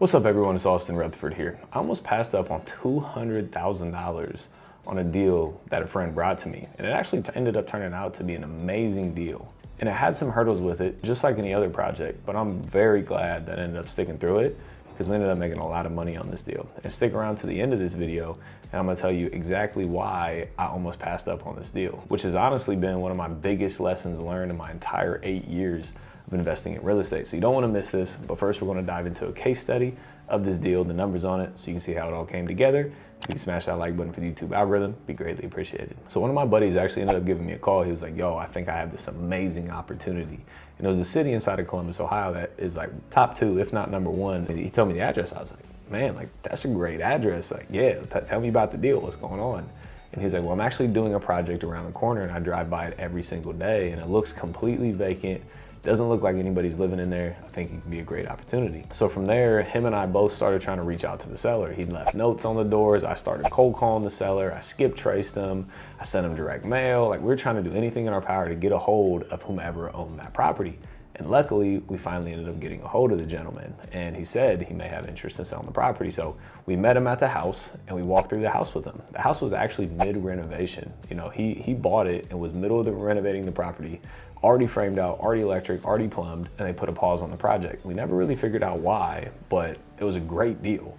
What's up everyone, it's Austin Rutherford here. I almost passed up on $200,000 on a deal that a friend brought to me, and it actually ended up turning out to be an amazing deal. And it had some hurdles with it, just like any other project, but I'm very glad that I ended up sticking through it because we ended up making a lot of money on this deal. And stick around to the end of this video, and I'm gonna tell you exactly why I almost passed up on this deal, which has honestly been one of my biggest lessons learned in my entire 8 years of investing in real estate. So you don't want to miss this, but first we're going to dive into a case study of this deal, the numbers on it, so you can see how it all came together. If you can smash that like button for the YouTube algorithm, be greatly appreciated. So one of my buddies actually ended up giving me a call. He was like, yo, I think I have this amazing opportunity. And it was a city inside of Columbus, Ohio that is like top 2, if not number 1. And he told me the address. I was like, man, like that's a great address. Like, yeah, tell me about the deal, what's going on? And he's like, well, I'm actually doing a project around the corner and I drive by it every single day and it looks completely vacant. Doesn't look like anybody's living in there. I think it can be a great opportunity. So from there, him and I both started trying to reach out to the seller. He left notes on the doors. I started cold calling the seller. I skip traced them. I sent him direct mail. Like, we're trying to do anything in our power to get a hold of whomever owned that property. And luckily, we finally ended up getting a hold of the gentleman. And he said he may have interest in selling the property. So we met him at the house and we walked through the house with him. The house was actually mid-renovation. You know, he bought it and was middle of renovating the property, already framed out, already electric, already plumbed, and they put a pause on the project. We never really figured out why, but it was a great deal.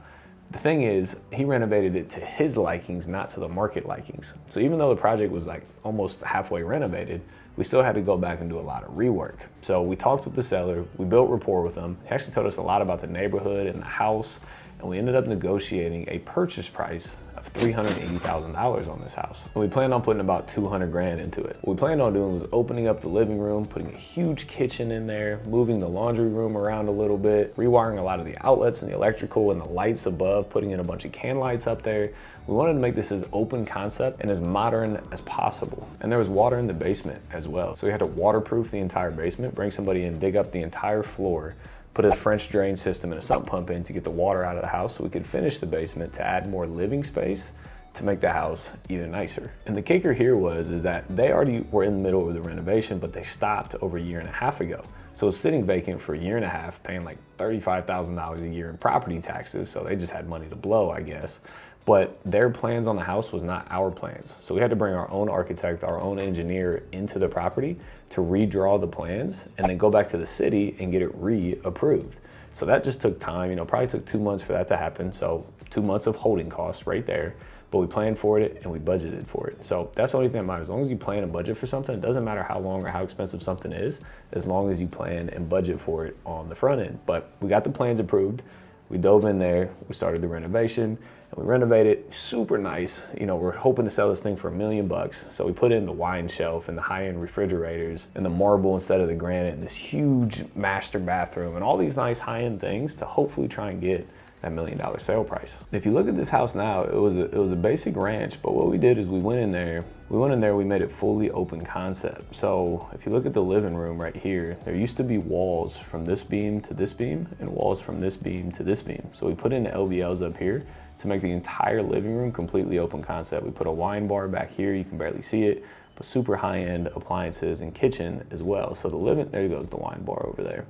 The thing is, he renovated it to his likings, not to the market likings. So even though the project was like almost halfway renovated, we still had to go back and do a lot of rework. So we talked with the seller, we built rapport with him. He actually told us a lot about the neighborhood and the house, and we ended up negotiating a purchase price of $380,000 on this house. And we planned on putting about 200 grand into it. What we planned on doing was opening up the living room, putting a huge kitchen in there, moving the laundry room around a little bit, rewiring a lot of the outlets and the electrical and the lights above, putting in a bunch of can lights up there. We wanted to make this as open concept and as modern as possible. And there was water in the basement as well. So we had to waterproof the entire basement, bring somebody in, dig up the entire floor, put a French drain system and a sump pump in to get the water out of the house so we could finish the basement to add more living space to make the house even nicer. And the kicker here is that they already were in the middle of the renovation, but they stopped over 1.5 years ago. So it's sitting vacant for 1.5 years, paying like $35,000 a year in property taxes. So they just had money to blow, I guess. But their plans on the house was not our plans. So we had to bring our own architect, our own engineer into the property to redraw the plans and then go back to the city and get it re-approved. So that just took time, you know, probably took 2 months for that to happen. So 2 months of holding costs right there, but we planned for it and we budgeted for it. So that's the only thing that matters. As long as you plan and budget for something, it doesn't matter how long or how expensive something is, as long as you plan and budget for it on the front end. But we got the plans approved. We dove in there, we started the renovation, and we renovated super nice. You know, we're hoping to sell this thing for $1 million. So we put in the wine shelf and the high-end refrigerators and the marble instead of the granite and this huge master bathroom and all these nice high-end things to hopefully try and get that $1 million sale price. If you look at this house now, it was a basic ranch, but what we did is we went in there, we made it fully open concept. So if you look at the living room right here, there used to be walls from this beam to this beam and walls from this beam to this beam. So we put in the LVLs up here to make the entire living room completely open concept. We put a wine bar back here, you can barely see it, but super high-end appliances and kitchen as well. So there goes the wine bar over there.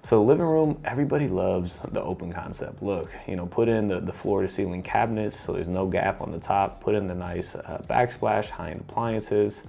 So the living room, everybody loves the open concept look. You know, put in the floor to ceiling cabinets so there's no gap on the top, put in the nice backsplash, high-end appliances,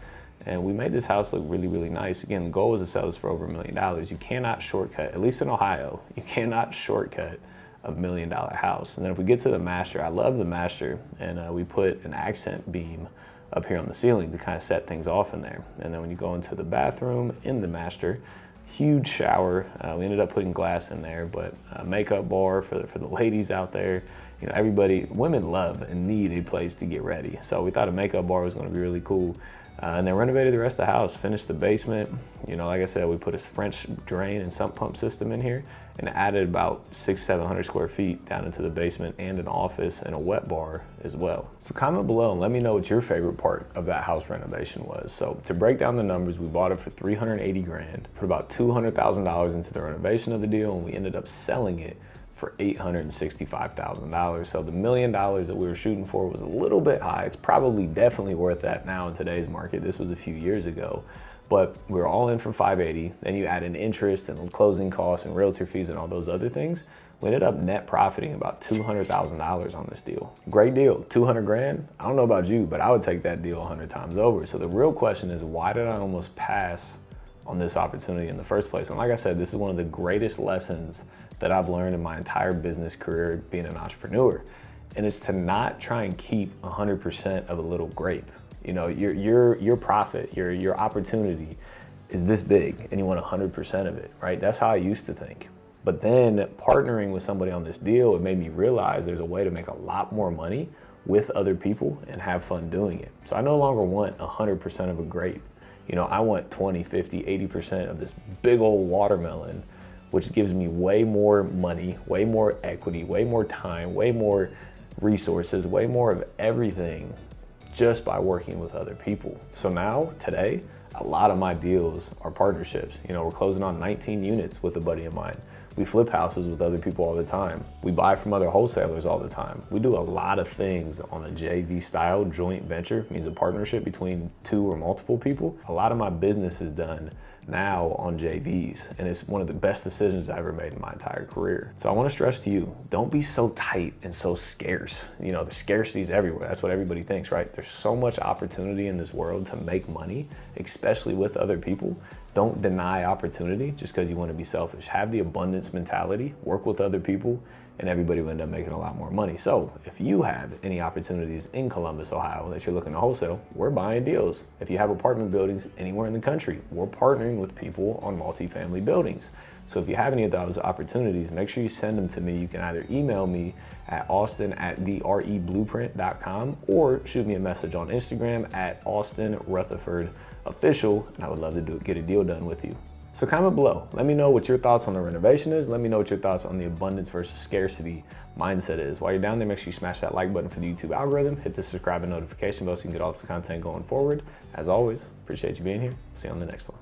and we made this house look really, really nice. Again, the goal is to sell this for over $1 million. You cannot shortcut, at least in Ohio, you cannot shortcut a $1 million house. And then if we get to the master, I love the master, and we put an accent beam up here on the ceiling to kind of set things off in there. And then when you go into the bathroom in the master, huge shower. We ended up putting glass in there, but a makeup bar for the ladies out there. You know, women love and need a place to get ready. So we thought a makeup bar was going to be really cool. And then renovated the rest of the house, finished the basement. You know, like I said, we put a French drain and sump pump system in here and added about 600-700 square feet down into the basement and an office and a wet bar as well. So comment below and let me know what your favorite part of that house renovation was. So to break down the numbers, we bought it for 380 grand, put about $200,000 into the renovation of the deal, and we ended up selling it for $865,000. So the $1 million that we were shooting for was a little bit high. It's probably definitely worth that now in today's market. This was a few years ago, but we were all in from 580. Then you add in interest and closing costs and realtor fees and all those other things. We ended up net profiting about $200,000 on this deal. Great deal, 200 grand. I don't know about you, but I would take that deal 100 times over. So the real question is, why did I almost pass on this opportunity in the first place? And like I said, this is one of the greatest lessons that I've learned in my entire business career being an entrepreneur. And it's to not try and keep 100% of a little grape. You know, your profit, your opportunity is this big and you want 100% of it, right? That's how I used to think. But then partnering with somebody on this deal, it made me realize there's a way to make a lot more money with other people and have fun doing it. So I no longer want 100% of a grape. You know, I want 20, 50, 80% of this big old watermelon, which gives me way more money, way more equity, way more time, way more resources, way more of everything just by working with other people. So now, today, a lot of my deals are partnerships. You know, we're closing on 19 units with a buddy of mine. We flip houses with other people all the time. We buy from other wholesalers all the time. We do a lot of things on a JV style joint venture, means a partnership between two or multiple people. A lot of my business is done now on JVs, and it's one of the best decisions I ever made in my entire career. So I want to stress to you, don't be so tight and so scarce. You know, the scarcity is everywhere. That's what everybody thinks, right? There's so much opportunity in this world to make money, especially with other people. Don't deny opportunity just because you want to be selfish. Have the abundance mentality, work with other people, and everybody will end up making a lot more money. So if you have any opportunities in Columbus, Ohio that you're looking to wholesale, we're buying deals. If you have apartment buildings anywhere in the country, we're partnering with people on multifamily buildings. So if you have any of those opportunities, make sure you send them to me. You can either email me at austin@thereblueprint.com or shoot me a message on Instagram at austinrutherfordofficial, and I would love to get a deal done with you. So comment below. Let me know what your thoughts on the renovation is. Let me know what your thoughts on the abundance versus scarcity mindset is. While you're down there, make sure you smash that like button for the YouTube algorithm. Hit the subscribe and notification bell so you can get all this content going forward. As always, appreciate you being here. See you on the next one.